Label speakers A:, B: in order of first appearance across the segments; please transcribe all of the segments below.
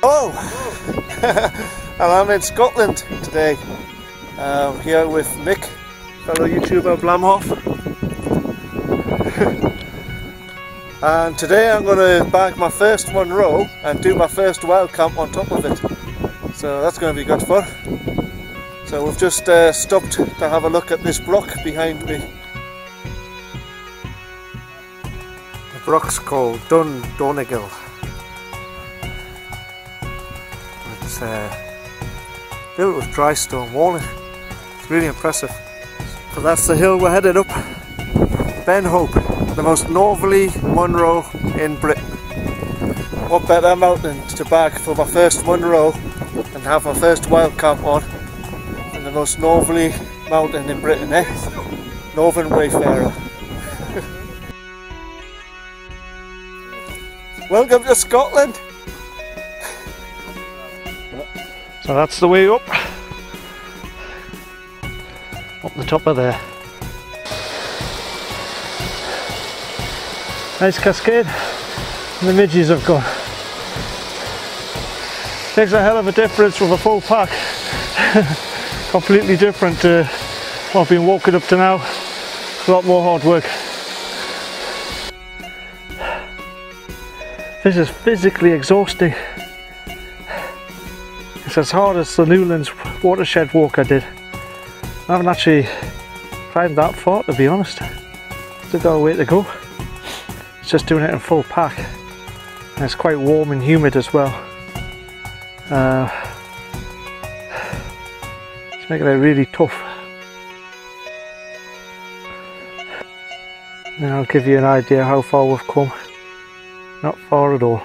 A: Hello! And I'm in Scotland today. Here with Mick, fellow YouTuber Blamhoff. And today I'm going to bag my first Munro and do my first wild camp on top of it. So that's going to be good fun. So we've just stopped to have a look at this brook behind me. The brook's called Dun Donegal. It's built with dry stone walling. It's really impressive. So that's the hill we're headed up. Ben Hope, the most northerly Munro in Britain. What better mountain to bag for my first Munro and have my first wild camp on than the most northerly mountain in Britain, eh? Northern Wayfarer. Welcome to Scotland! So that's the way up the top of there. Nice cascade, and the midges have gone. Makes a hell of a difference with a full pack. Completely different to what I've been walking up to now. A lot more hard work. This is physically exhausting. It's as hard as the Newlands watershed walk I did. I haven't actually climbed that far, to be honest. Still got a way to go. It's just doing it in full pack. And it's quite warm and humid as well. It's making it really tough. And I'll give you an idea how far we've come. Not far at all.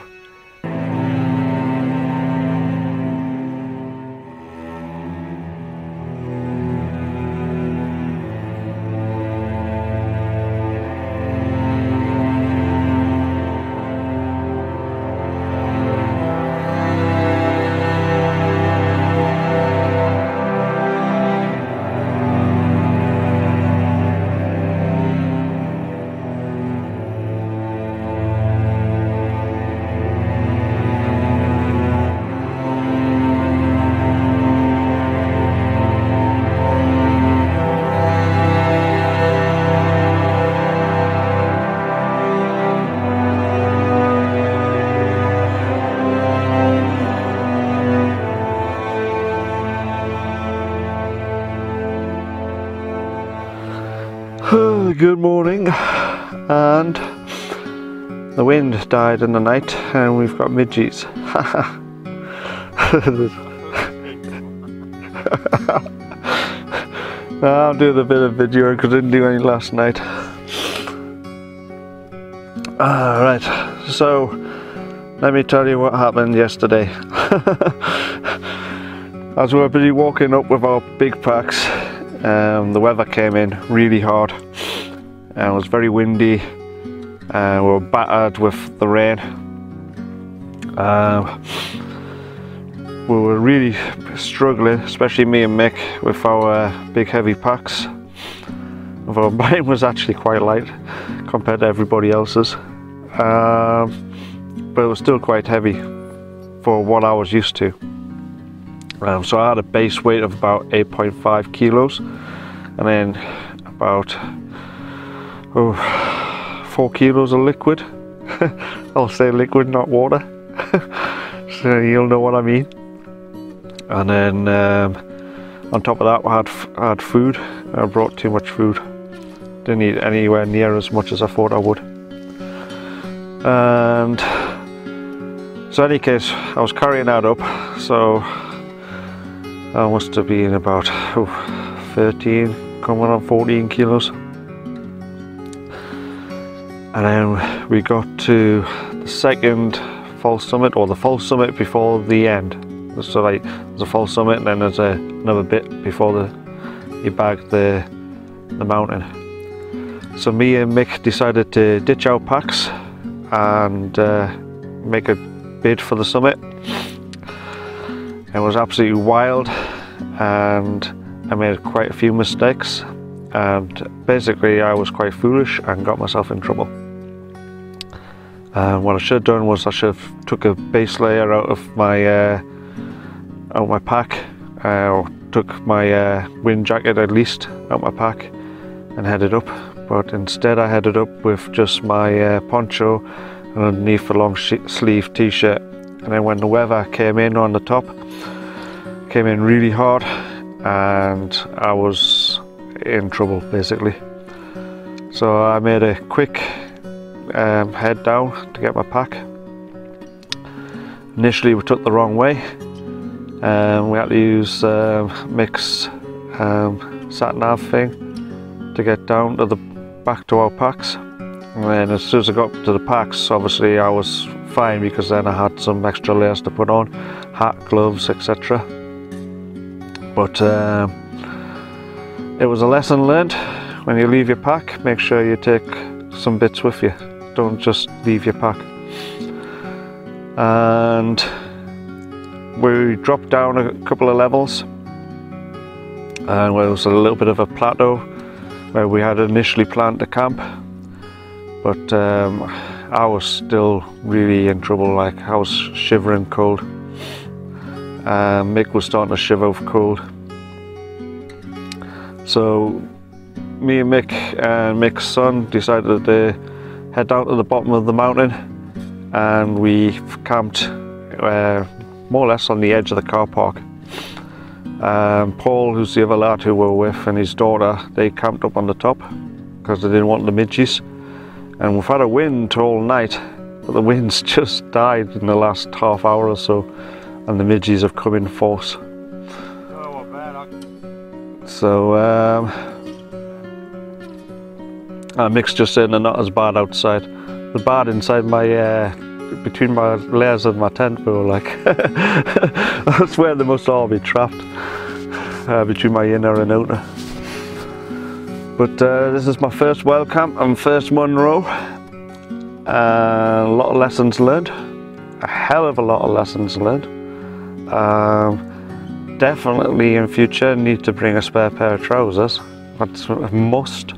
A: Good morning, and the wind died in the night and we've got midges. I'm doing a bit of video because I didn't do any last night. Alright, so let me tell you what happened yesterday. As we were busy walking up with our big packs, the weather came in really hard. It was very windy and we were battered with the rain. We were really struggling, especially me and Mick, with our big heavy packs. Although mine was actually quite light compared to everybody else's. But it was still quite heavy for what I was used to. So I had a base weight of about 8.5 kilos and then about 4 kilos of liquid. I'll say liquid, not water. So you'll know what I mean. And then on top of that I had food. I brought too much food. Didn't eat anywhere near as much as I thought I would. And so in any case, I was carrying that up, so I must have been about 13, coming on 14 kilos. And then we got to the second false summit, or the false summit before the end. So like there's a false summit and then there's another bit before you bag the mountain. So me and Mick decided to ditch our packs and make a bid for the summit. It was absolutely wild and I made quite a few mistakes, and basically I was quite foolish and got myself in trouble. What I should have done was I should have took a base layer out of my pack, or took my wind jacket at least out my pack and headed up. But instead I headed up with just my poncho and underneath a long sleeve t-shirt. And then when the weather came in on the top, came in really hard, and I was in trouble basically. So I made a quick head down to get my pack. Initially we took the wrong way, and we had to use Mick's sat-nav thing to get down to the back to our packs. And then as soon as I got to the packs, obviously I was fine, because then I had some extra layers to put on, hat, gloves, etc. But it was a lesson learned. When you leave your pack, make sure you take some bits with you. Don't just leave your pack. And we dropped down a couple of levels, and there was a little bit of a plateau where we had initially planned to camp. But I was still really in trouble. Like, I was shivering cold. Mick was starting to shiver with cold. So me and Mick and Mick's son decided to head down to the bottom of the mountain, and we camped more or less on the edge of the car park. Paul, who's the other lad who we're with, and his daughter, they camped up on the top because they didn't want the midges. And we've had a wind all night, but the wind's just died in the last half hour or so, and the midges have come in force. So Mick's just saying they're not as bad outside. They're bad inside my between my layers of my tent, though. Like, that's where they must all be trapped, between my inner and outer. But this is my first wild camp and first Munro. A lot of lessons learned, a hell of a lot of lessons learned. Definitely in future need to bring a spare pair of trousers. That's a must,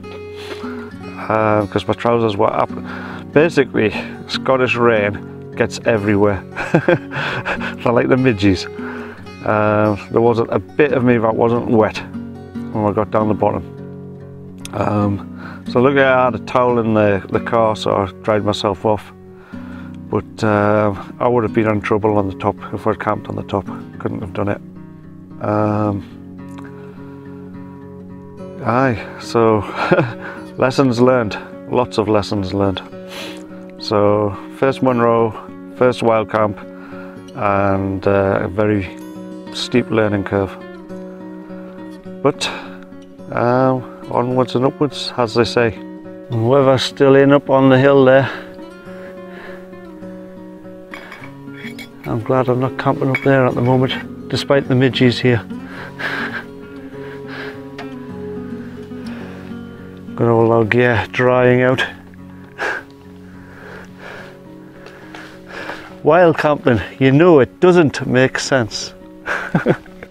A: because my trousers were up. Basically, Scottish rain gets everywhere. They're like the midges. There wasn't a bit of me that wasn't wet when I got down the bottom. So look, I had a towel in the car, so I dried myself off. But I would have been in trouble on the top if I'd camped on the top. Couldn't have done it. So lessons learned, lots of lessons learned. So first Munro, first wild camp, and a very steep learning curve. But onwards and upwards, as they say. Weather's still in up on the hill there. I'm glad I'm not camping up there at the moment, despite the midges here. Got all our gear drying out. Wild camping, you know it doesn't make sense.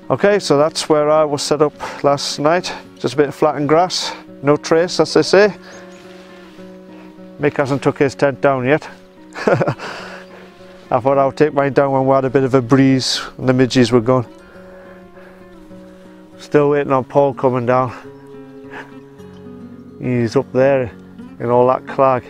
A: Okay, so that's where I was set up last night. Just a bit of flattened grass, no trace, as they say. Mick hasn't took his tent down yet. I thought I would take mine down when we had a bit of a breeze and the midges were gone. Still waiting on Paul coming down. He's up there in all that clag.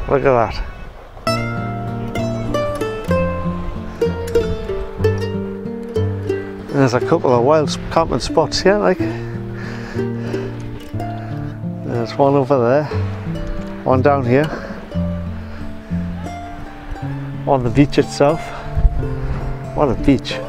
A: Look at that. There's a couple of wild camping spots here, like. There's one over there, one down here, on the beach itself. What a beach.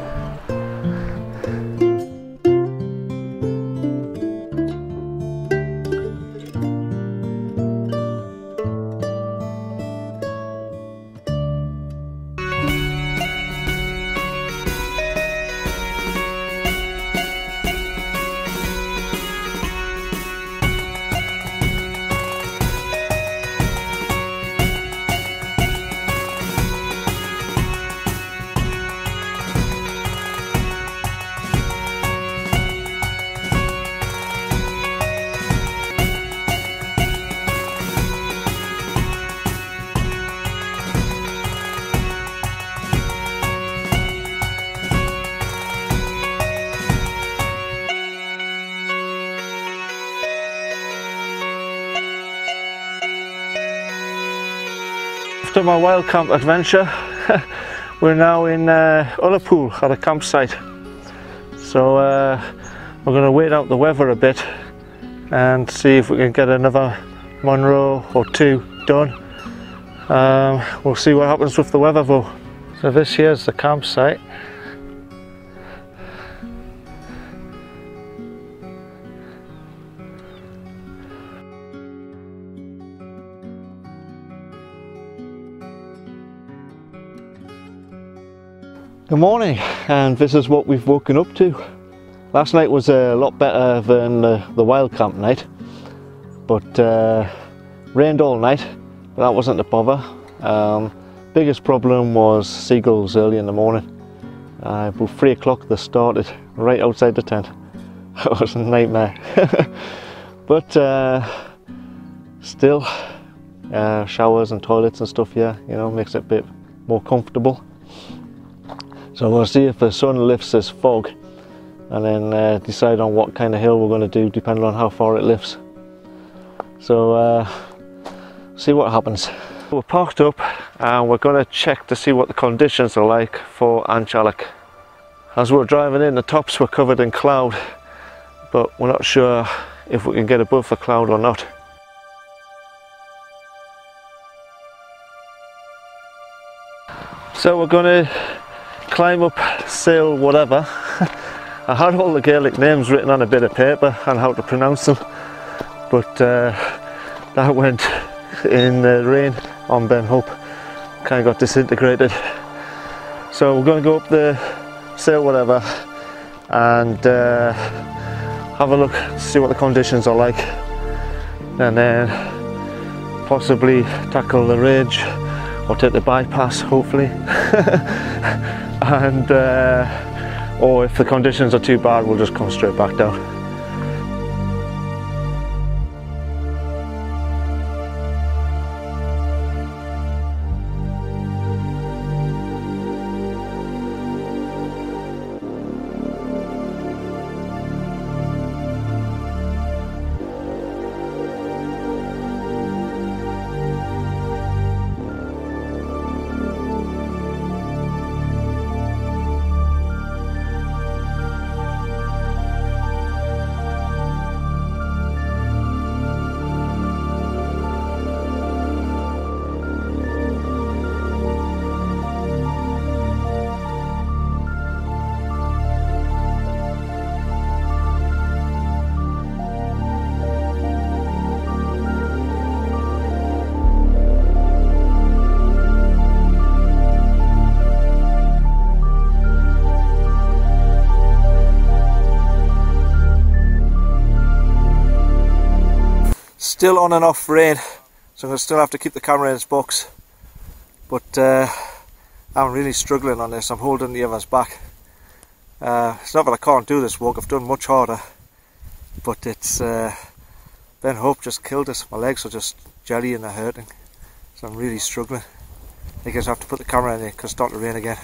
A: after my wild camp adventure, we're now in Ullapool at a campsite. So we're going to wait out the weather a bit and see if we can get another Munro or two done. We'll see what happens with the weather though. So this here's the campsite. Good morning, and this is what we've woken up to. Last night was a lot better than the wild camp night, but rained all night, but that wasn't a bother. Biggest problem was seagulls early in the morning. About 3 o'clock they started right outside the tent. It was a nightmare. But still, showers and toilets and stuff here, you know, makes it a bit more comfortable. So I'm going to see if the sun lifts this fog and then decide on what kind of hill we're going to do depending on how far it lifts. So see what happens. We're parked up and we're going to check to see what the conditions are like for Anchalach. As we're driving in, the tops were covered in cloud, but we're not sure if we can get above the cloud or not. So we're going to climb up Sail whatever. I had all the Gaelic names written on a bit of paper and how to pronounce them, but that went in the rain on Ben Hope, kind of got disintegrated. So we're going to go up the Sail whatever and have a look, see what the conditions are like, and then possibly tackle the range or take the bypass, hopefully. And or if the conditions are too bad, we'll just come straight back down. Still on and off rain, so I'm going to still have to keep the camera in its box, but I'm really struggling on this. I'm holding the others back. It's not that I can't do this walk, I've done much harder, but it's Ben Hope just killed us. My legs are just jelly and they're hurting, so I'm really struggling. I guess I have to put the camera in, it could start to rain again.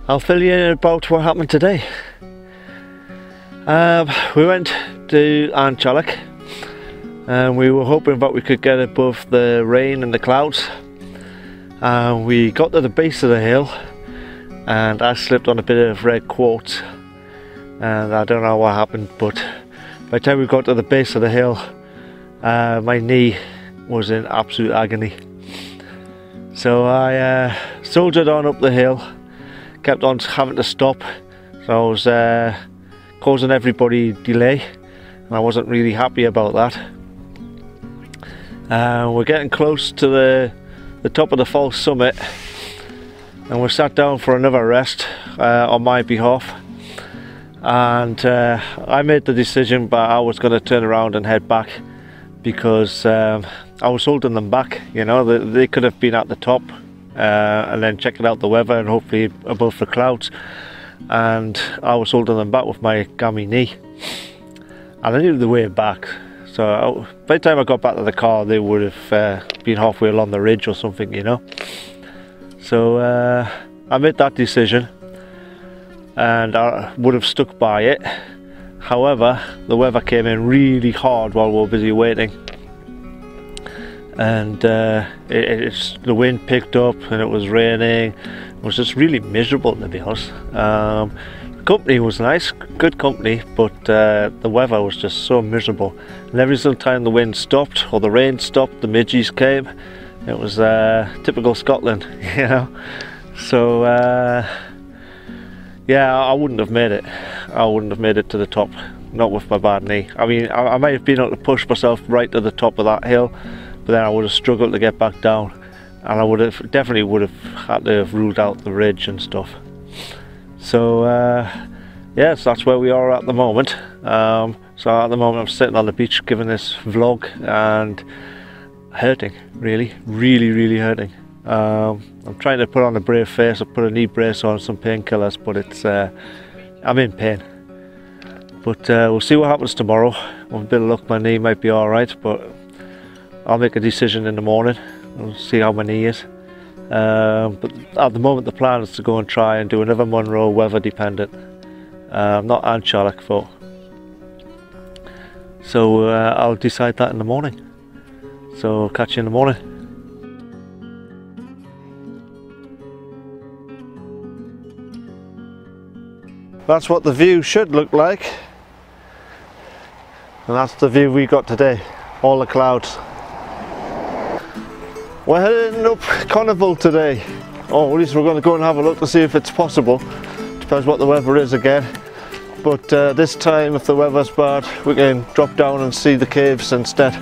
A: I'll fill you in about what happened today. We went to Anchalach and we were hoping that we could get above the rain and the clouds. We got to the base of the hill and I slipped on a bit of red quartz, and I don't know what happened, but by the time we got to the base of the hill, my knee was in absolute agony. So I soldiered on up the hill, kept on having to stop, so I was causing everybody delay, and I wasn't really happy about that. We're getting close to the top of the false summit, and we sat down for another rest on my behalf, and I made the decision, but I was going to turn around and head back, because I was holding them back. You know, they could have been at the top and then checking out the weather and hopefully above the clouds, and I was holding them back with my gammy knee, and I knew the way back. So by the time I got back to the car, they would have been halfway along the ridge or something, you know. So I made that decision, and I would have stuck by it. However, the weather came in really hard while we were busy waiting, and the wind picked up and it was raining. It was just really miserable, to be honest. The company was nice, good company, but the weather was just so miserable. And every single time the wind stopped or the rain stopped, the midges came. It was typical Scotland, you know. So yeah, I wouldn't have made it. I wouldn't have made it to the top, not with my bad knee. I mean, I might have been able to push myself right to the top of that hill, but then I would have struggled to get back down, and I definitely would have had to have ruled out the ridge and stuff. So yes, that's where we are at the moment. So at the moment I'm sitting on the beach giving this vlog, and hurting, really hurting. I'm trying to put on a brave face. I put a knee brace on, some painkillers, but it's I'm in pain. But we'll see what happens tomorrow. With a bit of luck, my knee might be alright, but I'll make a decision in the morning. We'll see how my knee is. But at the moment the plan is to go and try and do another Munro weather dependent, not Anchallacht Fort. So I'll decide that in the morning. So catch you in the morning. That's what the view should look like, and that's the view we got today, all the clouds. We're heading up Conneville today, or at least we're going to go and have a look to see if it's possible. Depends what the weather is again, but this time if the weather's bad we can drop down and see the caves instead.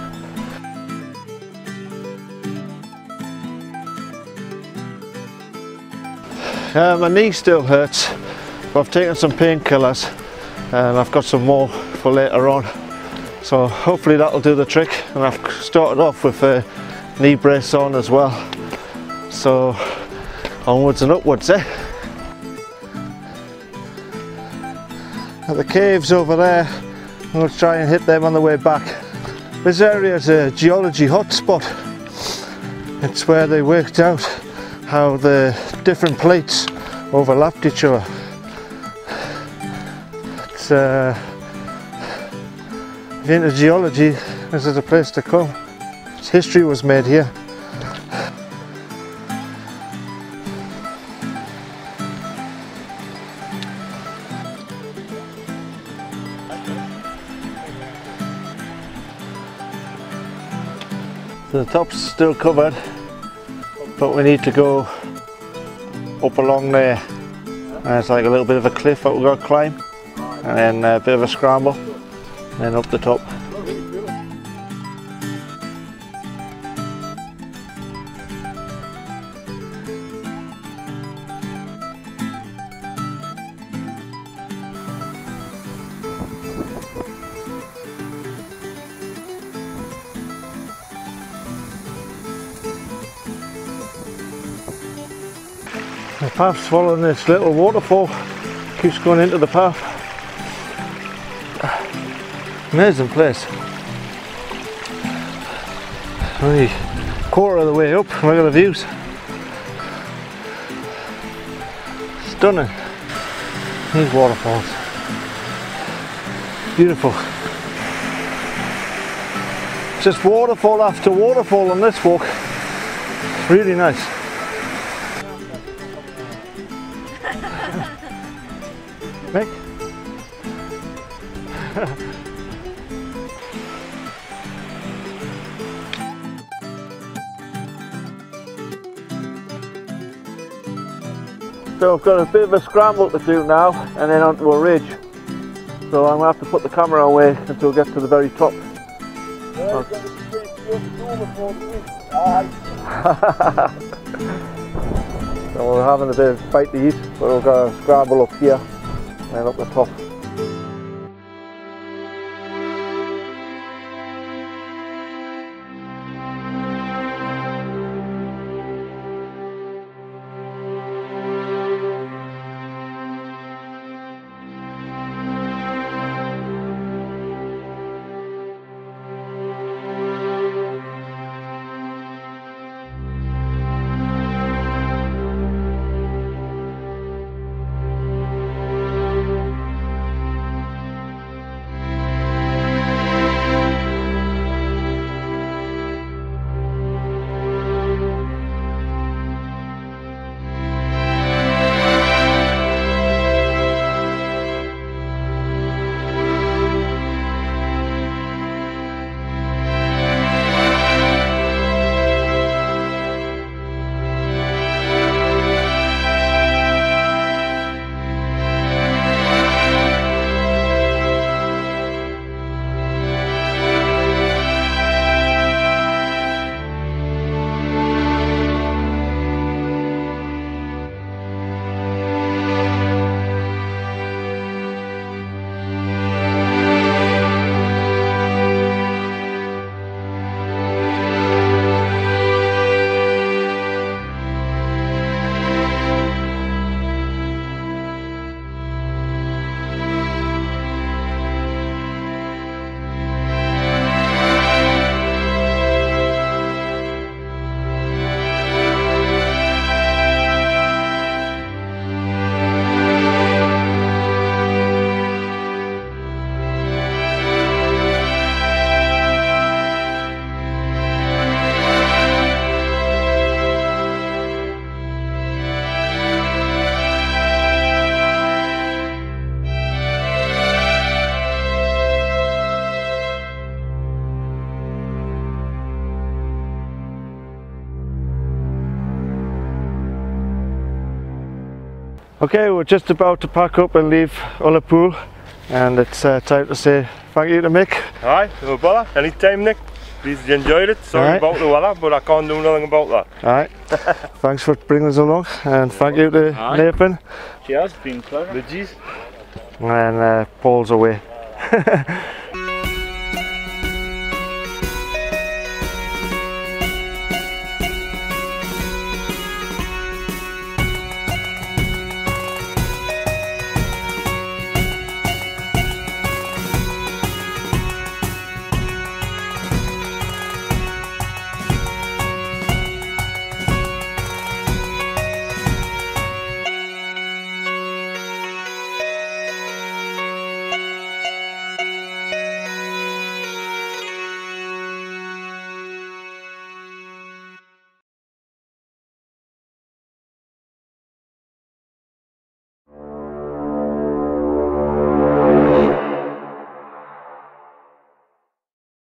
A: My knee still hurts, but I've taken some painkillers and I've got some more for later on, so hopefully that'll do the trick. And I've started off with a knee brace on as well, so onwards and upwards, eh? At the caves over there, I'm going to try and hit them on the way back. This area is a geology hotspot. It's where they worked out how the different plates overlapped each other. It's if you're into geology, this is a place to come. History was made here. So the top's still covered, but we need to go up along there. It's like a little bit of a cliff that we've got to climb, and then a bit of a scramble, and then up the top. The path's following this little waterfall, keeps going into the path. Amazing place. Only quarter of the way up, look at the views. Stunning. These waterfalls. Beautiful. Just waterfall after waterfall on this walk. Really nice. Mick?
B: So I've got a bit of a scramble to do now and then onto a ridge. So I'm going to have to put the camera away until we get to the very top. So we're having a bit of bite to eat, but we're going to scramble up here and up the top.
A: Okay, we're just about to pack up and leave Ullapool, and it's time to say thank you to Mick.
C: Aye, no bother. Anytime, Nick. Please you enjoyed it. Sorry about the weather, but I can't do nothing about that.
A: Alright, thanks for bringing us along, and thank you to Nathan.
D: Cheers, been a pleasure.
C: The G's.
A: And Paul's away.